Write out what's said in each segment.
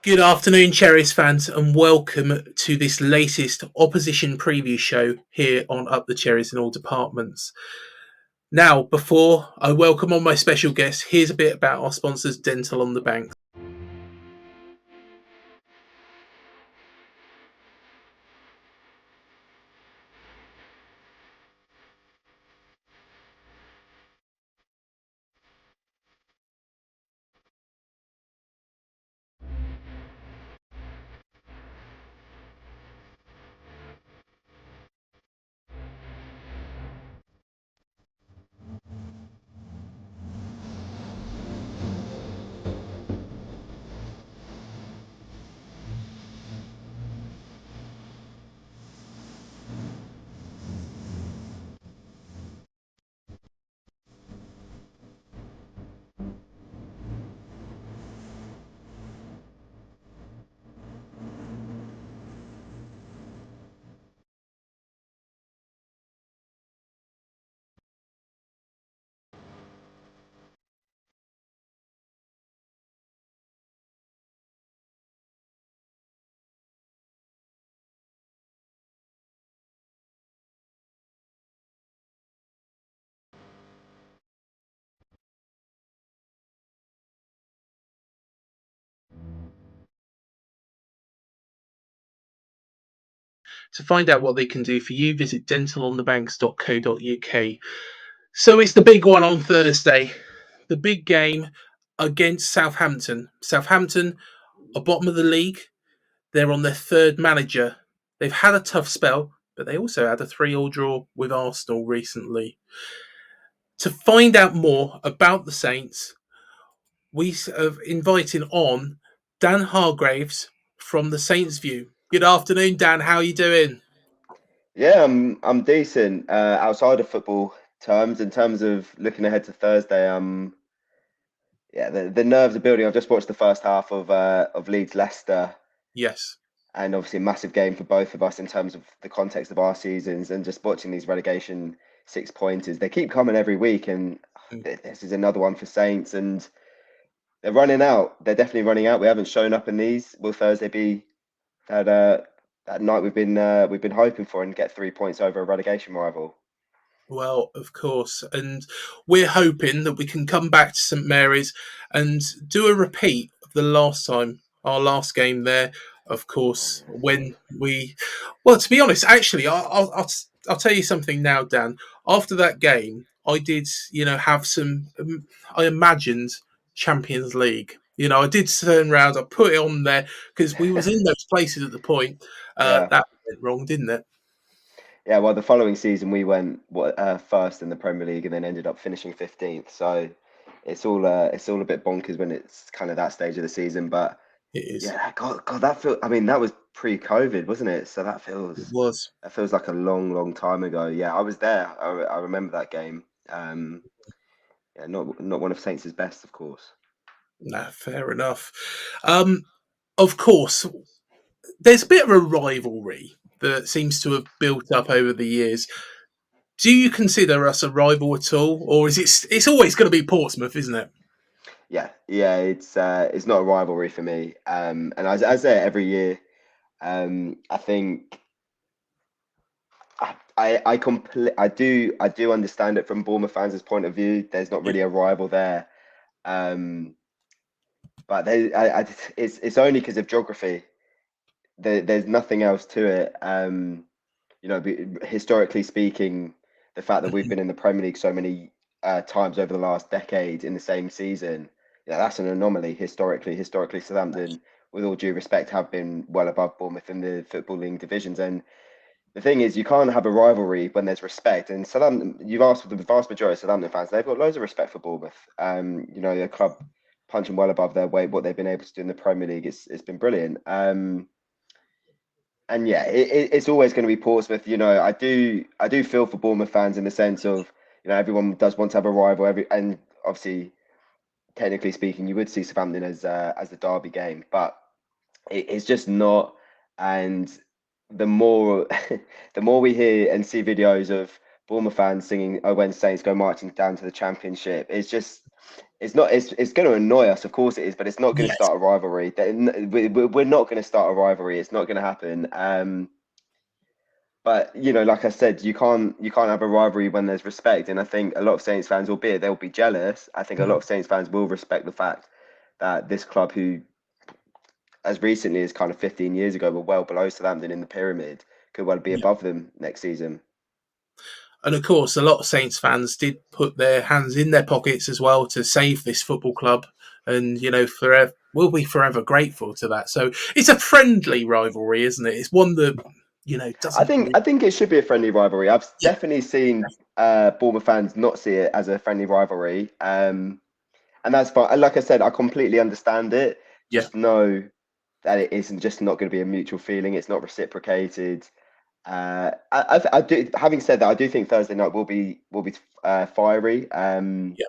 Good afternoon, Cherries fans, and welcome to this latest opposition preview show here on Up the Cherries in all departments. Now, before I welcome on my special guest, here's a bit about our sponsors, Dental on the Bank. To find out what they can do for you, visit dentalonthebanks.co.uk. So it's the big one on Thursday, the big game against Southampton. Southampton are bottom of the league. They're on their third manager. They've had a tough spell, but they also had a 3-3 draw with Arsenal recently. To find out more about the Saints, we have invited on Dan Hargraves from the Saints View. Good afternoon, Dan. How are you doing? Yeah, I'm decent. Outside of football terms, in terms of looking ahead to Thursday, yeah, the nerves are building. I've just watched the first half of Leeds Leicester, Yes. and obviously a massive game for both of us in terms of the context of our seasons and just watching these relegation six pointers. They keep coming every week, and this is another one for Saints, and they're running out. They're definitely running out. We haven't shown up in these. Will Thursday be that night we've been hoping for and get 3 points over a relegation rival? Well, of course. And we're hoping that we can come back to St Mary's and do a repeat of the last time, our last game there. Of course, when we, well, to be honest, actually, I'll tell you something now, Dan. After that game, I did, have some, I imagined Champions League. I did turn around, I put it on there because we was in those places at the point. Yeah. That went wrong, didn't it? Yeah, well, the following season we went first in the Premier League and then ended up finishing 15th. So it's all a bit bonkers when it's kind of that stage of the season. But It is. yeah, God, that feel. I mean, that was pre-COVID, wasn't it? So It was. that feels like a long, long time ago. Yeah, I was there. I remember that game. Yeah, not one of Saints' best, of course. Nah, fair enough. Um, of course, there's a bit of a rivalry that seems to have built up over the years. Do you consider us a rival at all, or is it's always going to be Portsmouth, isn't it? Yeah, yeah, it's not a rivalry for me. And I say it every year. I think. I do understand it from Bournemouth fans' point of view. There's not Yeah. really a rival there, um, but it's only because of geography. There's nothing else to it. Historically speaking, the fact that we've been in the Premier League so many times over the last decade in the same season, yeah, that's an anomaly historically, Southampton, with all due respect, have been well above Bournemouth in the Football League divisions, and the thing is, you can't have a rivalry when there's respect. And Southampton, you've asked for the vast majority of Southampton fans, they've got loads of respect for Bournemouth. The club punching well above their weight. What they've been able to do in the Premier League, it's been brilliant. And yeah, it's always going to be Portsmouth. I do feel for Bournemouth fans in the sense of, everyone does want to have a rival. And obviously, technically speaking, you would see Southampton as the derby game, but it's just not. And the more the more we hear and see videos of Bournemouth fans singing "Oh, when Saints go marching down to the Championship," it's just it's not. It's going to annoy us, of course it is, but it's not going to Yes. start a rivalry. We're not going to start a rivalry. It's not going to happen. But like I said, you can't have a rivalry when there's respect. And I think a lot of Saints fans, albeit they'll be jealous, I think a lot Mhm. of Saints fans will respect the fact that this club, who as recently as kind of 15 years ago were well below Southampton in the pyramid, could well be Yeah. above them next season. And of course, a lot of Saints fans did put their hands in their pockets as well to save this football club, and forever we'll be forever grateful to that. So it's a friendly rivalry, isn't it? It's one that I doesn't. think I think it should be a friendly rivalry. I've Yeah, definitely seen Bournemouth fans not see it as a friendly rivalry, and that's fine. Like I said, I completely understand it. yeah, Just know that it isn't just not going to be a mutual feeling. It's not reciprocated. I do. Having said that, I do think Thursday night will be fiery. yeah,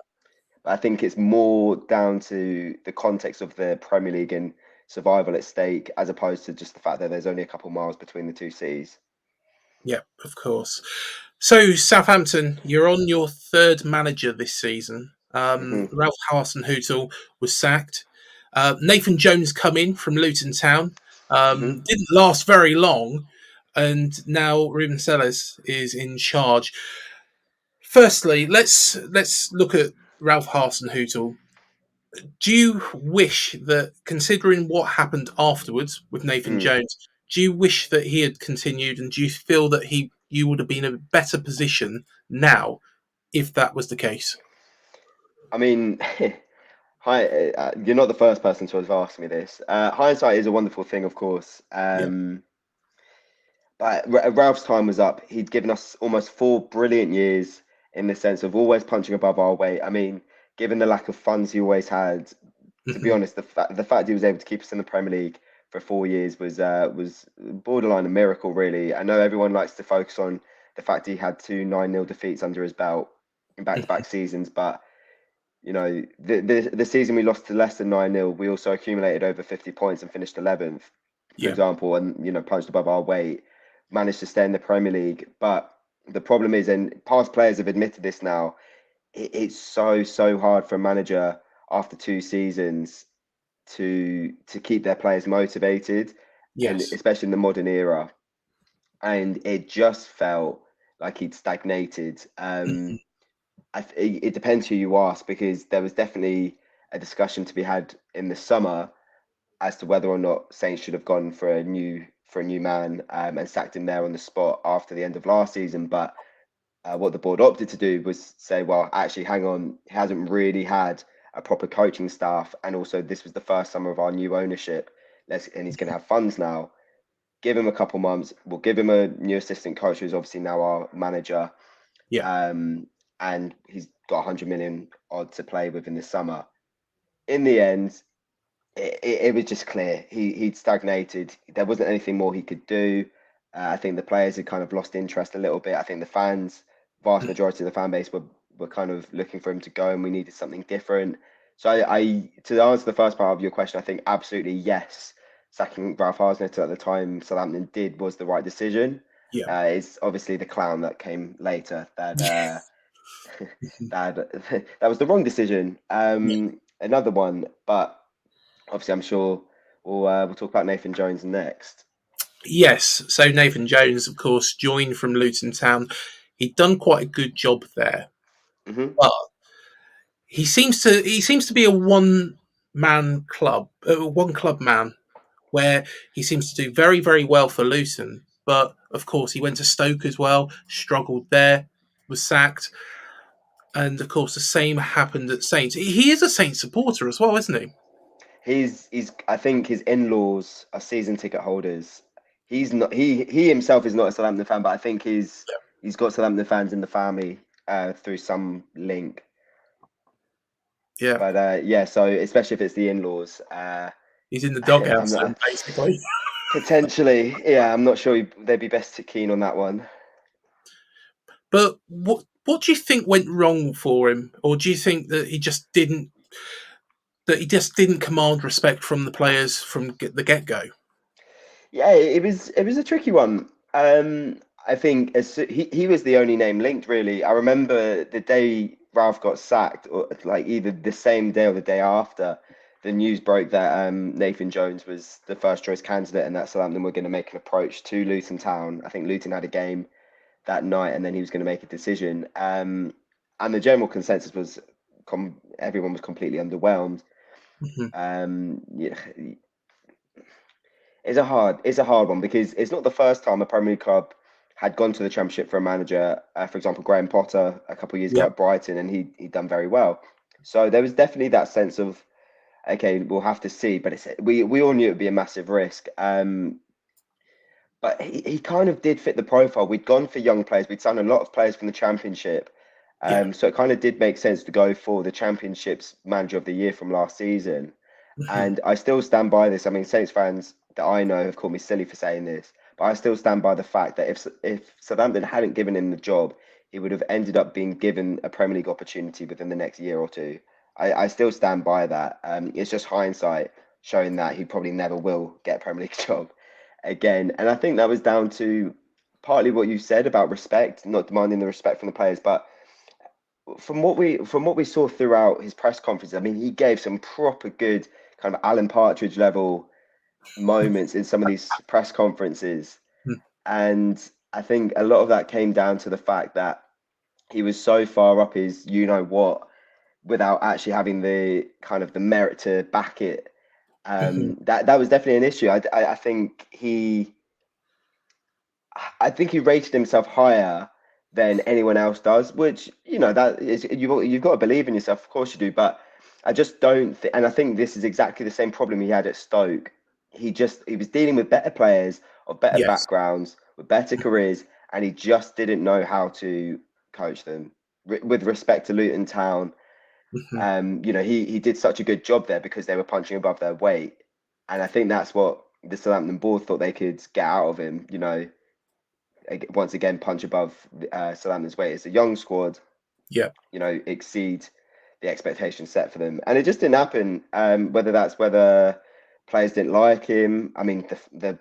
I think it's more down to the context of the Premier League and survival at stake, as opposed to just the fact that there's only a couple miles between the two cities. yeah. Of course. So Southampton, you're on your third manager this season. Hmm. Ralph Hasenhüttl was sacked. Nathan Jones come in from Luton Town. Hmm. Didn't last very long, and now Ruben Selles is in charge. Firstly, let's look at Ralph Hasenhüttl. Do you wish that, considering what happened afterwards with Nathan Mm. Jones, do you wish that he had continued, and do you feel that you would have been in a better position now if that was the case? I mean, hi, you're not the first person to have asked me this. Hindsight is a wonderful thing, of course. Yeah. But Ralph's time was up. He'd given us almost 4 brilliant years in the sense of always punching above our weight. I mean, given the lack of funds he always had, to be Hmm. honest, the fact he was able to keep us in the Premier League for 4 years was borderline a miracle, really. I know everyone likes to focus on the fact he had two 9-0 defeats under his belt in back-to-back seasons, but the season we lost to Leicester 9-0, we also accumulated over 50 points and finished 11th, for Yeah. example, and punched above our weight, managed to stay in the Premier League. But the problem is, and past players have admitted this now, it's so hard for a manager after 2 seasons to keep their players motivated, and Yes. especially in the modern era. And it just felt like he'd stagnated. Mhm. It depends who you ask, because there was definitely a discussion to be had in the summer as to whether or not Saints should have gone for a new man, and sacked him there on the spot after the end of last season. But what the board opted to do was say, well, actually, hang on, he hasn't really had a proper coaching staff, and also this was the first summer of our new ownership. And he's going to have funds now. Give him a couple months. We'll give him a new assistant coach, who's obviously now our manager, Yeah. um, and he's got 100 million odd to play with in the summer. In the end, it was just clear he'd stagnated. There wasn't anything more he could do. I think the players had kind of lost interest a little bit. I think the fans, vast Mm. majority of the fan base, were kind of looking for him to go, and we needed something different. So to answer the first part of your question, I think absolutely yes. Sacking Ralph Hasenhüttl at the time Southampton did was the right decision. Yeah. It's obviously the clown that came later that that was the wrong decision. Yeah. Another one, but obviously, I'm sure we'll talk about Nathan Jones next. Yes. So Nathan Jones, of course, joined from Luton Town. He'd done quite a good job there, Hmm. but he seems to be a one club man, where he seems to do very, very well for Luton. But of course, he went to Stoke as well, struggled there, was sacked, and of course, the same happened at Saints. He is a Saints supporter as well, isn't he? He's I think his in-laws are season ticket holders. He's not he himself is not a Southampton fan, but I think he's got Southampton fans in the family through some link. Yeah, But yeah, so especially if it's the in-laws, he's in the I'm doghouse then, not basically. potentially, yeah, I'm not sure they'd be best keen on that one. But what do you think went wrong for him, or do you think that he just didn't command respect from the players from the get go? Yeah, it was a tricky one. I think he was the only name linked, really. I remember the day Ralph got sacked, or like either the same day or the day after, the news broke that Nathan Jones was the first choice candidate and that Southampton were going to make an approach to Luton Town. I think Luton had a game that night, and then he was going to make a decision. And the general consensus was everyone was completely underwhelmed. Hmm. Yeah, it's a hard one because it's not the first time a Premier League club had gone to the Championship for a manager. For example, Graham Potter a couple of years ago Yep. at Brighton, and he'd done very well. So there was definitely that sense of, okay, we'll have to see, but we all knew it would be a massive risk. But he kind of did fit the profile. We'd gone for young players. We'd signed a lot of players from the Championship. Yeah. So it kind of did make sense to go for the Championship's Manager of the Year from last season. Hmm. And I still stand by this. I mean, Saints fans that I know have called me silly for saying this, but I still stand by the fact that if Southampton hadn't given him the job, he would have ended up being given a Premier League opportunity within the next year or two. I still stand by that. It's just hindsight showing that he probably never will get a Premier League job again. And I think that was down to partly what you said about respect, not demanding the respect from the players, but from what we saw throughout his press conference, I mean, he gave some proper good kind of Alan Partridge level moments in some of these press conferences, and I think a lot of that came down to the fact that he was so far up his you know what without actually having the kind of the merit to back it. Hmm. That was definitely an issue. I think he rated himself higher than anyone else does, which that is you've got to believe in yourself, of course you do. But I just don't, and I think this is exactly the same problem he had at Stoke. He was dealing with better players of better Yes. backgrounds with better careers, and he just didn't know how to coach them. With respect to Luton Town, Hmm. he did such a good job there because they were punching above their weight, and I think that's what the Southampton board thought they could get out of him. Once again punch above Southampton's weight. It's a young squad, Yeah. exceed the expectations set for them, and it just didn't happen. Whether players didn't like him. I mean, the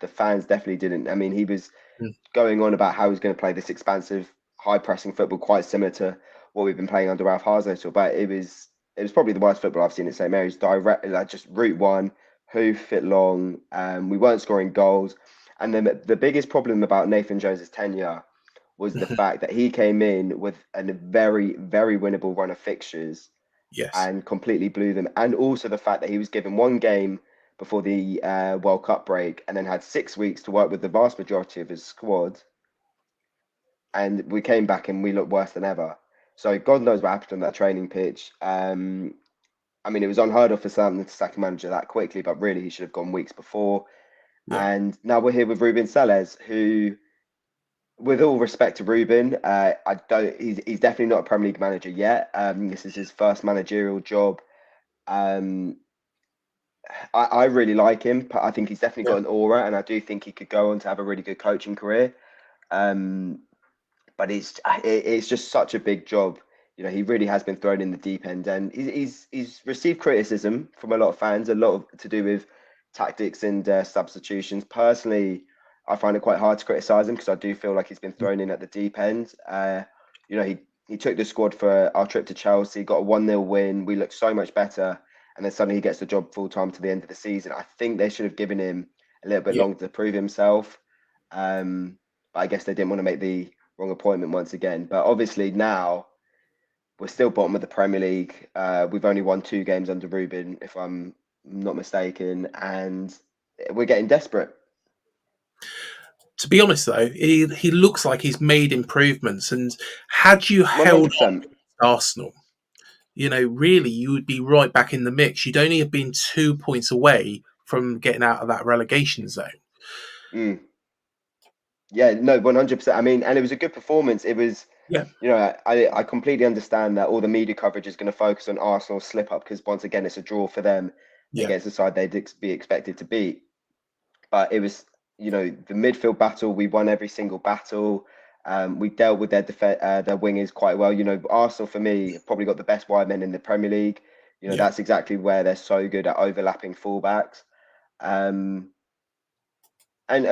the fans definitely didn't. I mean, he was Mm. going on about how he's going to play this expansive, high pressing football, quite similar to what we've been playing under Ralph Hasenhüttl. But it was probably the worst football I've seen at St Mary's. Direct, like just route one, hoof it long. We weren't scoring goals, and then the biggest problem about Nathan Jones's tenure was the Mhm. fact that he came in with a very, very winnable run of fixtures Yes. and completely blew them. And also the fact that he was given one game before the World Cup break and then had 6 weeks to work with the vast majority of his squad. And we came back and we looked worse than ever. So God knows what happened on that training pitch. I mean, it was unheard of for Southampton to sack a manager that quickly, but really he should have gone weeks before. Yeah. And now we're here with Ruben Selles, who, with all respect to Ruben, I don't. He's definitely not a Premier League manager yet. This is his first managerial job. Um, I really like him, but I think he's definitely Yeah. got an aura, and I do think he could go on to have a really good coaching career. Um, but it's just such a big job. He really has been thrown in the deep end, and he's received criticism from a lot of fans, a lot of to do with tactics and substitutions. Personally, I find it quite hard to criticize him because I do feel like he's been thrown in at the deep end. He took the squad for our trip to Chelsea, got a 1-0 win. We looked so much better, and then suddenly he gets the job full time to the end of the season. I think they should have given him a little bit Yeah. longer to prove himself. But I guess they didn't want to make the wrong appointment once again. But obviously now we're still bottom of the Premier League. We've only won 2 games under Ruben, if I'm not mistaken, and we're getting desperate. To be honest, though, he looks like he's made improvements. And had you One hundred held on percent. against Arsenal, really, you would be right back in the mix. You'd only have been 2 points away from getting out of that relegation zone. Mm. Yeah, no, 100%. I mean, and it was a good performance. It was, Yeah. I completely understand that all the media coverage is going to focus on Arsenal's slip up because once again, it's a draw for them Yeah. against the side they'd be expected to beat. But it was, the midfield battle. We won every single battle. We dealt with their wingers quite well. Arsenal for me have probably got the best wide men in the Premier League. Yeah. That's exactly where they're so good at overlapping fullbacks. Um, and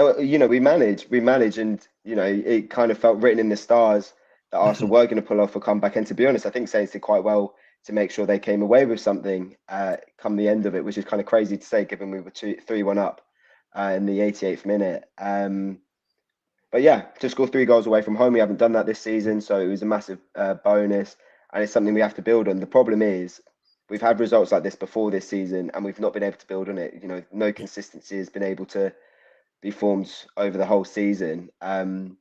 we managed, and it kind of felt written in the stars that Arsenal were going to pull off a comeback. And to be honest, I think Saints did quite well to make sure they came away with something come the end of it, which is kind of crazy to say given we were 3-1 up in the 88th minute. But yeah, to score 3 goals away from home, we haven't done that this season, so it was a massive bonus, and it's something we have to build on. The problem is we've had results like this before this season, and we've not been able to build on it. You know, no consistency has been able to be formed over the whole season. And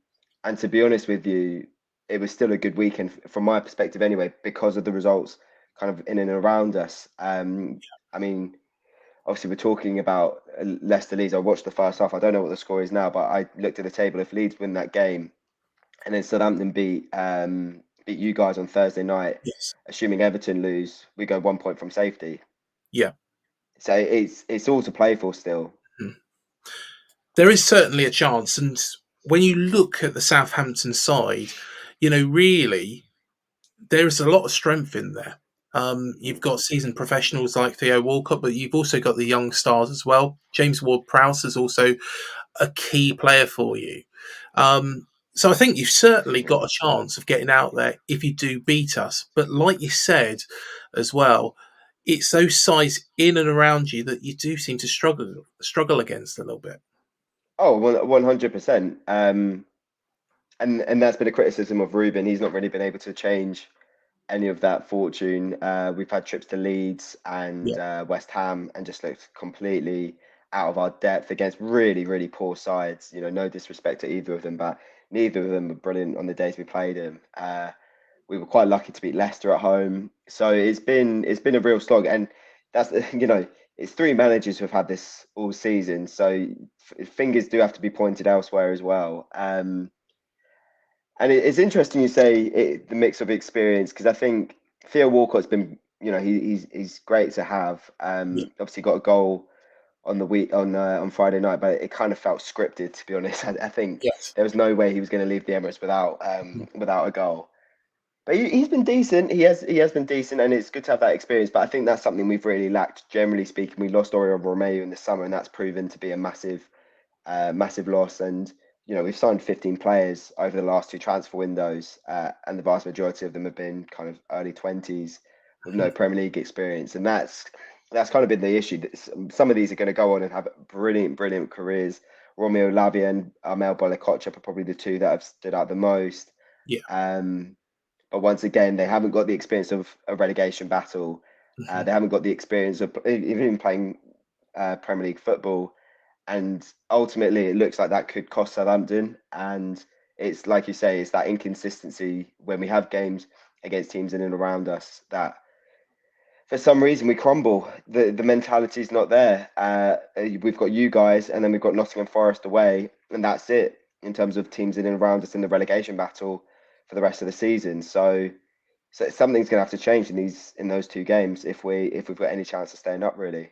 to be honest with you, it was still a good weekend from my perspective anyway, because of the results kind of in and around us. I mean, obviously we're talking about Leicester Leeds. I watched the first half. I don't know what the score is now, but I looked at the table. If Leeds win that game, and then Southampton beat you guys on Thursday night, Yes. assuming Everton lose, we go 1 point from safety. Yeah. So it's all to play for still. There is certainly a chance. And when you look at the Southampton side, really, there is a lot of strength in there. You've got seasoned professionals like Theo Walcott, but you've also got the young stars as well. James Ward-Prowse is also a key player for you. So I think you've certainly got a chance of getting out there if you do beat us. But like you said as well, it's those sides in and around you that you do seem to struggle against a little bit. Oh, 100%. And that's been a criticism of Ruben. He's not really been able to change any of that fortune. We've had trips to Leeds and Yeah. West Ham and just looked completely out of our depth against really, really poor sides. You know, no disrespect to either of them, but neither of them were brilliant on the days we played them. We were quite lucky to beat Leicester at home, so it's been a real slog. And that's it's 3 managers who have had this all season, so fingers do have to be pointed elsewhere as well. And it's interesting you say the mix of experience, because I think Theo Walcott's been, he's great to have. Yeah. Obviously got a goal on the week on Friday night, but it kind of felt scripted, to be honest. I think Yes. there was no way he was going to leave the Emirates without a goal. But he's been decent. He has been decent, and it's good to have that experience. But I think that's something we've really lacked. Generally speaking, we lost Oriol Romeu in the summer, and that's proven to be a massive loss. And we've signed 15 players over the last 2 transfer windows, and the vast majority of them have been kind of early 20s with no Premier League experience, and that's kind of been the issue. Some of these are going to go on and have brilliant careers. Romeo Lavia and Armel Bolakocha are probably the two that have stood out the most. Yeah. But once again, they haven't got the experience of a relegation battle. Mhm. They haven't got the experience of even playing Premier League football. And ultimately, it looks like that could cost Southampton. And it's like you say, it's that inconsistency when we have games against teams in and around us that for some reason we crumble. The mentality is not there. We've got you guys, and then we've got Nottingham Forest away, and that's it in terms of teams in and around us in the relegation battle for the rest of the season. So something's going to have to change in those 2 games if we've got any chance of staying up, really.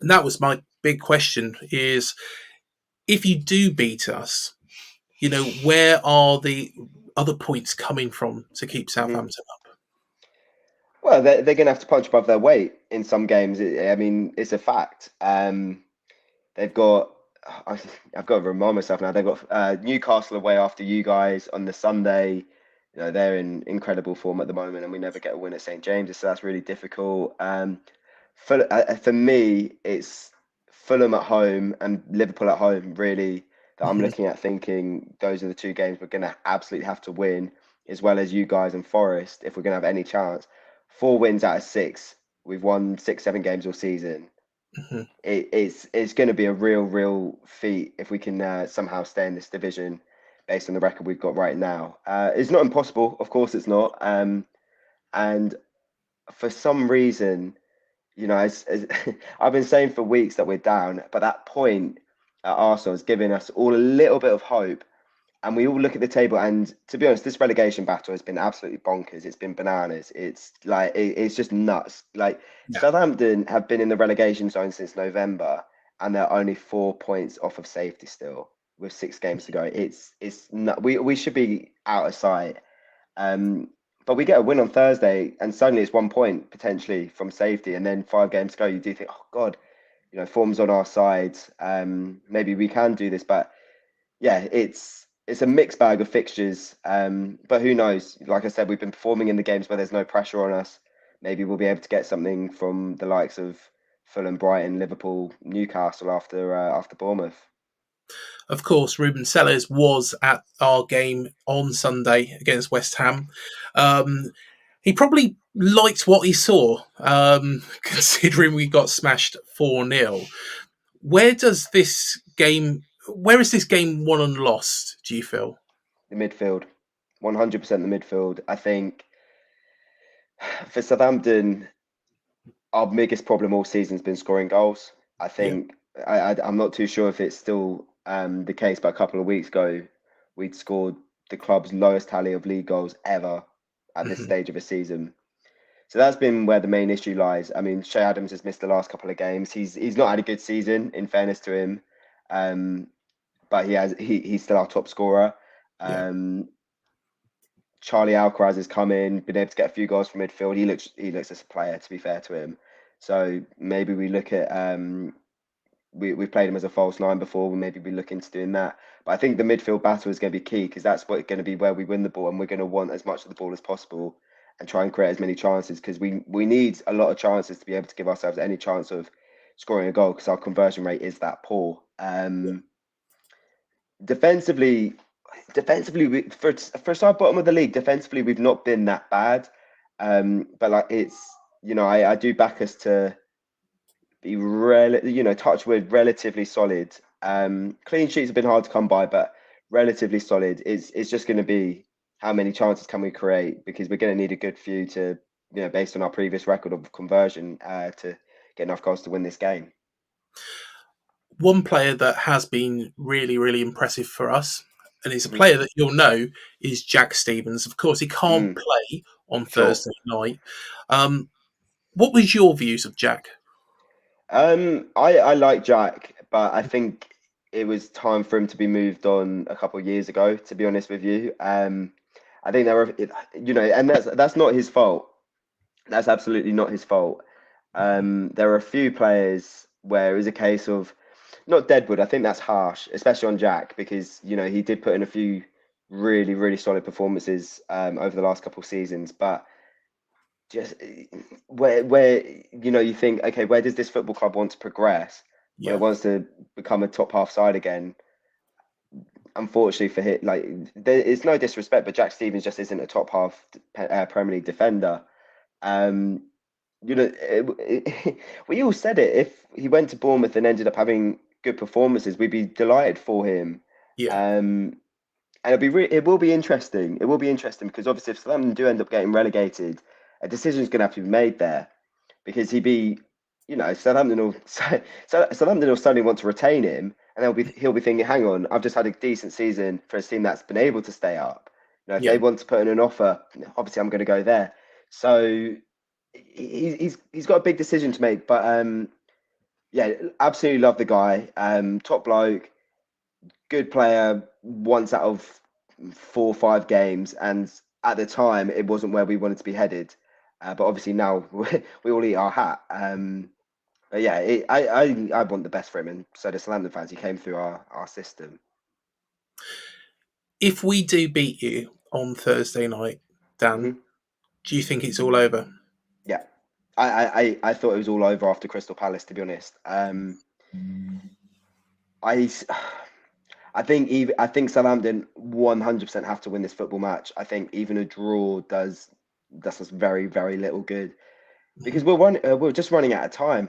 And that was my big question: is if you do beat us, where are the other points coming from to keep Mhm. Southampton up? Well, they're going to have to punch above their weight in some games. I mean, it's a fact. They've got. I've got to remind myself now. They've got Newcastle away after you guys on the Sunday. They're in incredible form at the moment, and we never get a win at St James's, so that's really difficult. For me, it's Fulham at home and Liverpool at home, really, that I'm Mhm. looking at thinking those are the 2 games we're going to absolutely have to win, as well as you guys and Forest, if we're going to have any chance. 4 wins out of 6. We've won 6, 7 games all season. Mhm. It's going to be a real feat if we can somehow stay in this division based on the record we've got right now. It's not impossible, of course it's not. And for some reason, as I've been saying for weeks that we're down, but that point at Arsenal has given us all a little bit of hope. And we all look at the table, and to be honest, this relegation battle has been absolutely bonkers. It's been bananas. It's like it's just nuts. Like Yeah. Southampton have been in the relegation zone since November, and they're only 4 points off of safety still, with 6 games to go. It's not, we should be out of sight. Um, but we get a win on Thursday, and suddenly it's 1 point potentially from safety, and then 5 games to go. You do think, oh God, form's on our side. Maybe we can do this, but yeah, it's a mixed bag of fixtures. But who knows? Like I said, we've been performing in the games where there's no pressure on us. Maybe we'll be able to get something from the likes of Fulham, Brighton, Liverpool, Newcastle after Bournemouth. Of course, Ruben Sellers was at our game on Sunday against West Ham. Um, he probably liked what he saw, considering we got smashed 4-0. Where does this game? Where is this game won and lost? Do you feel? The midfield, 100% the midfield. I think for Southampton, our biggest problem all season has been scoring goals. I Yeah. think I'm not too sure if it's still the case, but a couple of weeks ago, we'd scored the club's lowest tally of league goals ever at this Hmm. stage of a season. So that's been where the main issue lies. I mean, Shea Adams has missed the last couple of games. He's not had a good season, in fairness to him, um, but he's still our top scorer. Yeah. Um, Charlie Alcaraz has come in, been able to get a few goals from midfield. He looks as a player, to be fair to him. So maybe we look at we've played him as a false nine before. We maybe be looking to doing that. But I think the midfield battle is going to be key because that's what going to be where we win the ball, and we're going to want as much of the ball as possible and try and create as many chances because we need a lot of chances to be able to give ourselves any chance of scoring a goal because our conversion rate is that poor. Yeah. Defensively, for our bottom of the league, defensively we've not been that bad. But like I do back us to be touch wood, relatively solid. Clean sheets have been hard to come by, but relatively solid. It's just going to be how many chances can we create because we're going to need a good few to based on our previous record of conversion to get enough goals to win this game. One player that has been really, really impressive for us, and he's a Hmm. player that you'll know, is Jack Stevens. Of course, he can't Mm, play on sure. Thursday night. Um, what was your views of Jack? I like Jack, but I think it was time for him to be moved on a couple of years ago, to be honest with you. I think and that's not his fault. That's absolutely not his fault. There are a few players where it was a case of not deadwood. I think that's harsh, especially on Jack, because he did put in a few really, really solid performances over the last couple of seasons, but just where you think, okay, where does this football club want to progress when it Yeah, wants to become a top half side again? Unfortunately for him, like it's no disrespect, but Jack Stevens just isn't a top half Premier League defender. Um, we all said it. If he went to Bournemouth and ended up having good performances, we'd be delighted for him. yeah, Um, and it will be interesting. It will be interesting because obviously, if Southampton do end up getting relegated, a decision is going to have to be made there because Southampton will suddenly want to retain him, and he'll be thinking, hang on, I've just had a decent season for a team that's been able to stay up. If yeah. they want to put in an offer, obviously I'm going to go there. So he's got a big decision to make, but yeah, absolutely love the guy. Top bloke, good player. Once out of 4 or 5 games, and at the time it wasn't where we wanted to be headed. But obviously now we all eat our hat. But yeah, I want the best for him, and so the Southampton fans. He came through our system. If we do beat you on Thursday night, Dan, Hmm. do you think it's all over? Yeah, I thought it was all over after Crystal Palace. To be honest, I I think Southampton 100% have to win this football match. I think even a draw does us very, very little good because Mhm. we're just running out of time.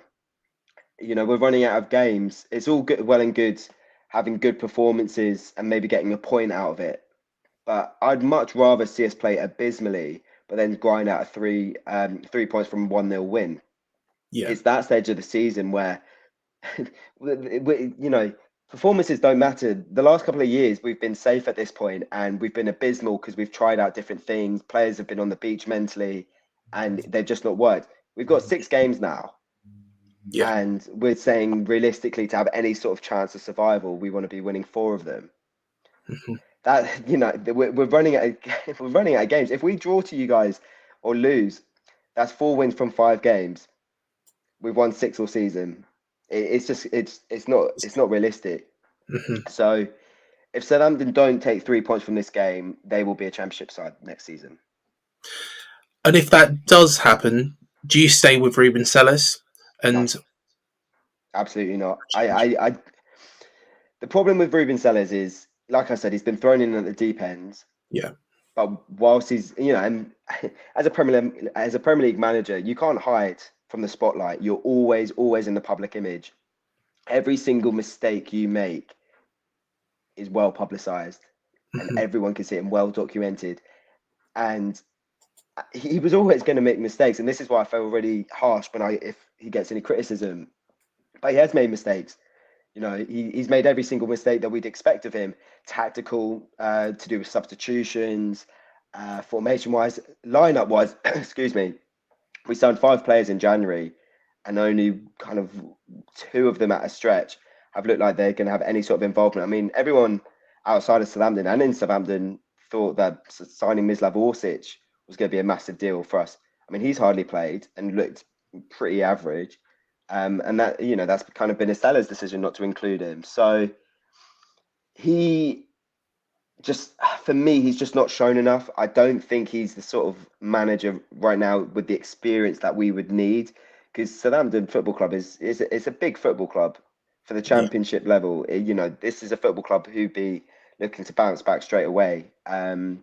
We're running out of games. It's all good, well and good having good performances and maybe getting a point out of it. But I'd much rather see us play abysmally, but then grind out a 3 points from 1-0 win. Yeah, It's that stage of the season where performances don't matter. The last couple of years, we've been safe at this point, and we've been abysmal because we've tried out different things. Players have been on the beach mentally, and they've just not worked. We've got 6 games now, yeah. and we're saying realistically to have any sort of chance of survival, we want to be winning 4 of them. Mhm. That we're running we're running out of games. If we draw to you guys or lose, that's 4 wins from 5 games. We've won 6 all season. It's just it's not realistic. Mhm. So if Southampton don't take 3 points from this game, they will be a championship side next season. And if that does happen, do you stay with Ruben Sellers? No, And absolutely not. The problem with Ruben Sellers is, like I said, he's been thrown in at the deep end. yeah, But whilst he's, and as a Premier League manager, you can't hide from the spotlight. You're always in the public image. Every single mistake you make is well publicized, and mhm, everyone can see it and well documented. And he was always going to make mistakes, and this is why I feel really harsh if he gets any criticism. But he has made mistakes. He's made every single mistake that we'd expect of him. Tactical, to do with substitutions, formation-wise, lineup-wise. Excuse me. We signed 5 players in January, and only kind of 2 of them at a stretch have looked like they're going to have any sort of involvement. I mean, everyone outside of Southampton and in Southampton thought that signing Mislav Orsic was going to be a massive deal for us. I mean, he's hardly played and looked pretty average. And that's kind of been a seller's decision not to include him. So he just, for me, he's just not shown enough. I don't think he's the sort of manager right now with the experience that we would need, because Southampton Football Club is it's a big football club for the yeah, championship level. This is a football club who'd be looking to bounce back straight away. And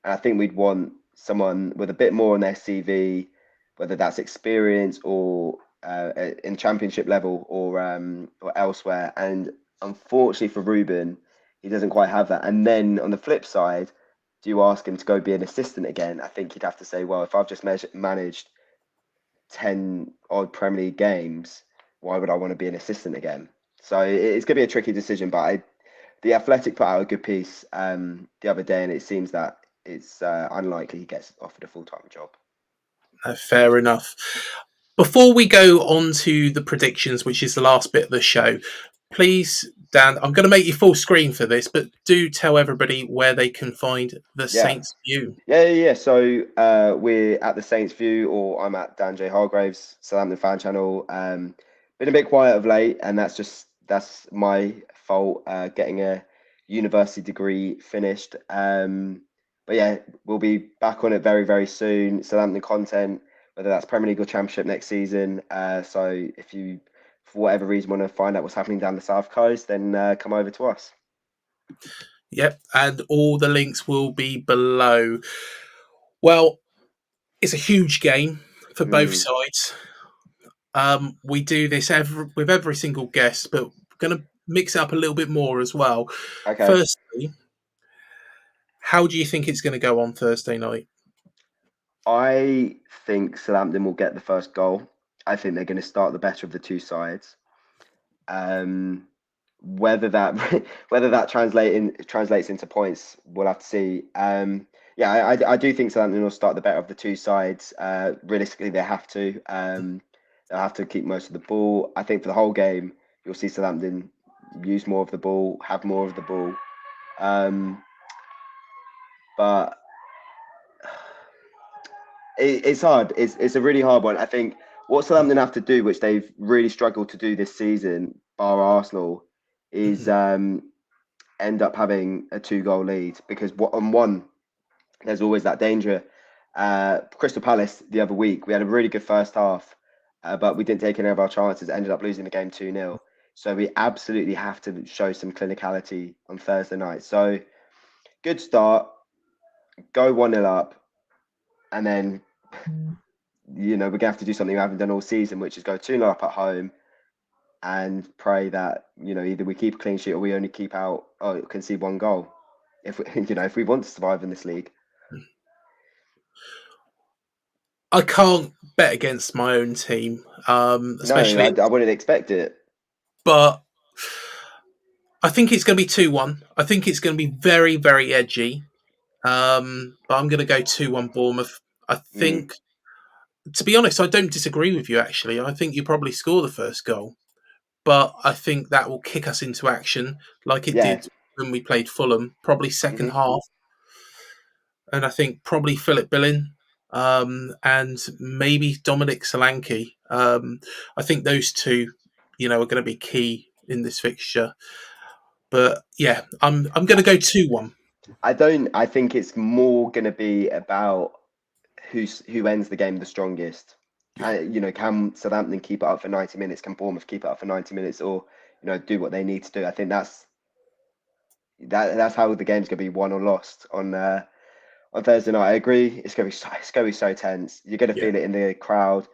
I think we'd want someone with a bit more on their CV, whether that's experience or in championship level or elsewhere. And unfortunately for Ruben, he doesn't quite have that. And then on the flip side, do you ask him to go be an assistant again? I think he'd have to say, well, if I've just managed 10 odd Premier League games, why would I want to be an assistant again? So it's going to be a tricky decision. But the Athletic put out a good piece the other day, and it seems that it's unlikely he gets offered a full-time job. fair enough. Before we go on to the predictions, which is the last bit of the show, please, Dan, I'm going to make you full screen for this, but do tell everybody where they can find the Yeah. Saints View. Yeah. So we're at the Saints View, or I'm at Dan J. Hargraves, Southampton fan channel. Been a bit quiet of late, and that's my fault. Getting a university degree finished. But yeah, we'll be back on it very, very soon. Southampton content, whether that's Premier League or Championship next season. So if you, for whatever reason, want to find out what's happening down the South Coast, then come over to us. Yep, and all the links will be below. Well, it's a huge game for both Mm, sides. We do this with every single guest, but we're going to mix it up a little bit more as well. okay. Firstly, how do you think it's going to go on Thursday night? I think Southampton will get the first goal. I think they're going to start the better of the two sides. Um, whether that whether that translates into points, we'll have to see. Yeah, I do think Southampton will start the better of the two sides. Realistically, they have to. They'll have to keep most of the ball. I think for the whole game, you'll see Southampton use more of the ball, have more of the ball. But it's hard. It's a really hard one. I think what Southampton have to do, which they've really struggled to do this season, bar Arsenal, is Mhm. end up having a 2-goal lead, because on one, there's always that danger. Crystal Palace the other week, we had a really good first half, but we didn't take any of our chances. Ended up losing the game 2-0. So we absolutely have to show some clinicality on Thursday night. So good start, go 1-0 up, and then we're going to have to do something we haven't done all season, which is go 2-0 up at home and pray that, either we keep a clean sheet or we only keep out or concede 1 goal. If we, if we want to survive in this league. I can't bet against my own team, No, I especially, wouldn't expect it. but I think it's going to be 2-1. I think it's going to be very, very edgy. But I'm going to go 2-1 Bournemouth. I Mm, think, to be honest, I don't disagree with you, actually. I think you probably score the first goal, but I think that will kick us into action like it yeah. did when we played Fulham, probably second Hmm. half. And I think probably Philip Billing and maybe Dominic Solanke. I think those two, are going to be key in this fixture. But yeah, I'm going to go 2-1. I don't. I think it's more going to be about who ends the game the strongest. Yeah, Can Southampton keep it up for 90 minutes? Can Bournemouth keep it up for 90 minutes, or do what they need to do? I think that's how the game's going to be won or lost on Thursday night. I agree. It's going to be so tense. You're going to yeah, feel it in the crowd.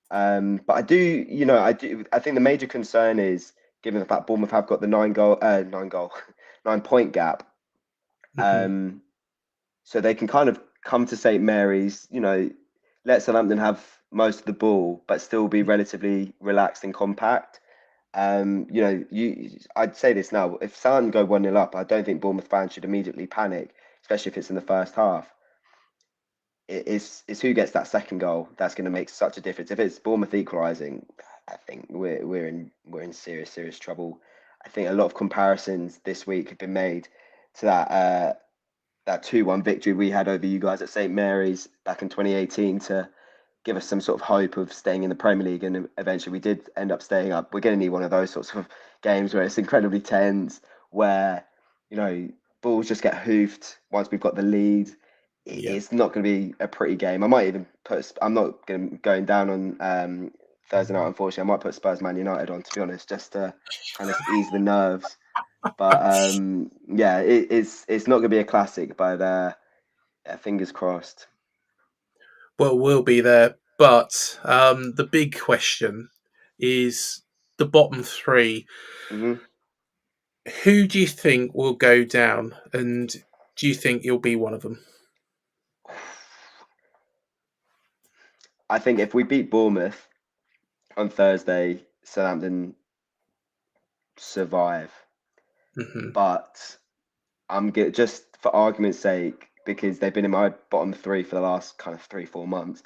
But I think the major concern is given the fact Bournemouth have got the 9 point gap. hmm Um, so they can kind of come to St Mary's, let Southampton have most of the ball, but still be relatively relaxed and compact. I'd say this now: if Southampton go 1-0 up, I don't think Bournemouth fans should immediately panic, especially if it's in the first half. It's who gets that second goal that's going to make such a difference. If it's Bournemouth equalising, I think we're in serious trouble. I think a lot of comparisons this week have been made to that 2-1 victory we had over you guys at St Mary's back in 2018 to give us some sort of hope of staying in the Premier League, and eventually we did end up staying up. We're going to need one of those sorts of games where it's incredibly tense, where you know balls just get hoofed once we've got the lead. yeah. It's not going to be a pretty game. I might even put. I'm not going down on Thursday night. Unfortunately, I might put Spurs Man United on, to be honest, just to kind of ease the nerves. But yeah, it's not going to be a classic, but yeah, fingers crossed. Well, we'll be there. But the big question is the bottom three. Hmm. Who do you think will go down, and do you think you'll be one of them? I think if we beat Bournemouth on Thursday, Southampton survive. Hmm But just for argument's sake, because they've been in my bottom three for the last kind of 3-4 months.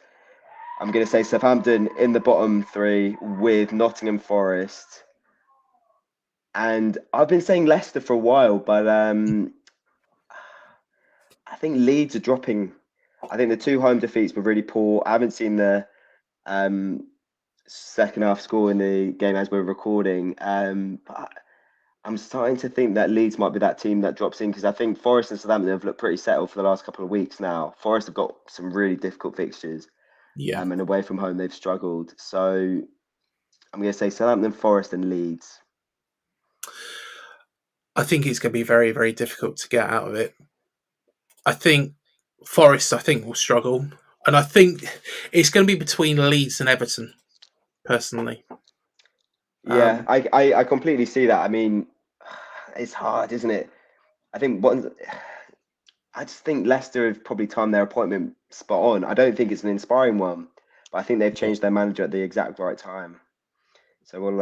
I'm going to say Southampton in the bottom three with Nottingham Forest. And I've been saying Leicester for a while, but I think Leeds are dropping. I think the two home defeats were really poor. I haven't seen the um, second half score in the game as we're recording. But I'm starting to think that Leeds might be that team that drops in because I think Forest and Southampton have looked pretty settled for the last couple of weeks now. Forest have got some really difficult fixtures, Yeah, and away from home they've struggled. So I'm going to say Southampton, Forest, and Leeds. I think it's going to be very, very difficult to get out of it. I think Forest, I think, will struggle, and I think it's going to be between Leeds and Everton. Personally, Yeah, um, I completely see that. I mean, it's hard, isn't it? I think one. I just think Leicester have probably timed their appointment spot on. I don't think it's an inspiring one, but I think they've yeah, changed their manager at the exact right time. So we'll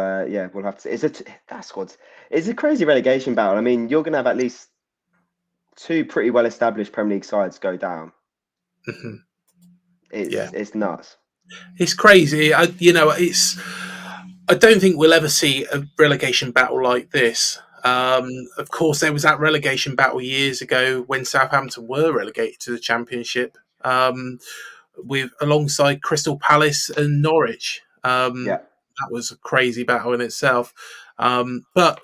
have to see. That squad's it's a crazy relegation battle. I mean, you're going to have at least two pretty well established Premier League sides go down. mhm, It's yeah, it's nuts. it's crazy. It's. I don't think we'll ever see a relegation battle like this. Of course, there was that relegation battle years ago when Southampton were relegated to the Championship, with alongside Crystal Palace and Norwich. Yeah, That was a crazy battle in itself. But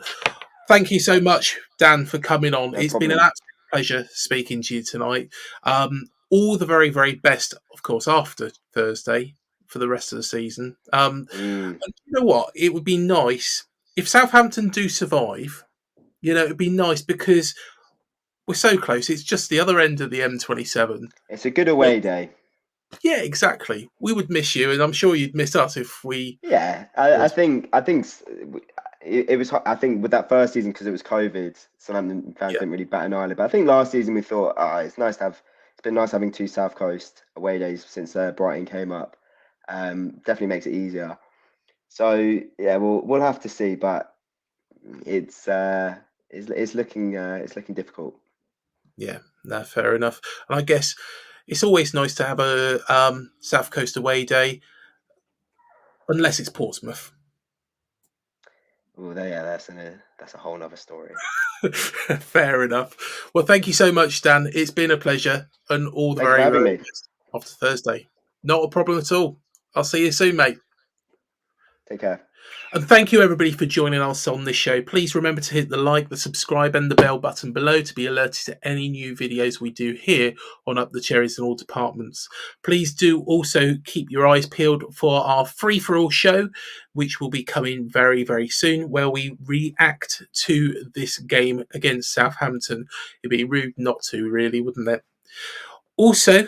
thank you so much, Dan, for coming on. no It's been an problem. absolute pleasure speaking to you tonight. All the very, very best, of course, after Thursday for the rest of the season. Mm. And you know what? It would be nice if Southampton do survive. It'd be nice because we're so close. It's just the other end of the M27. It's a good Well, away day. yeah, exactly. We would miss you, and I'm sure you'd miss us if we Yeah, I was. think it was. I think with that first season because it was COVID, Southampton fans Yeah, didn't really bat an eyelid. But I think last season we thought, it's nice to have. It's been nice having two South Coast away days since Brighton came up. Definitely makes it easier. So yeah, we'll have to see, but it's looking difficult. yeah. No, fair enough. And I guess it's always nice to have a South Coast away day, unless it's Portsmouth. Oh, yeah, that's a whole nother story. Fair enough. Well, thank you so much, Dan. It's been a pleasure, and all the Thank you for very, having very me. best after Thursday. Not a problem at all. I'll see you soon, mate. Take care. And thank you everybody for joining us on this show. Please remember to hit the like, the subscribe and the bell button below to be alerted to any new videos we do here on Up the Cherries in all departments. Please do also keep your eyes peeled for our free-for-all show, which will be coming very, very soon, where we react to this game against Southampton. It'd be rude not to, really, wouldn't it? Also,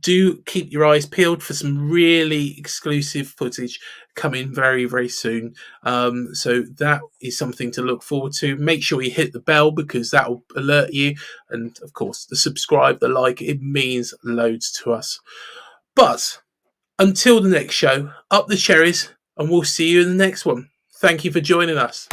do keep your eyes peeled for some really exclusive footage coming very, very soon. So that is something to look forward to. Make sure you hit the bell because that will alert you. And of course, the subscribe, the like, it means loads to us. But until the next show, up the cherries, and we'll see you in the next one. Thank you for joining us.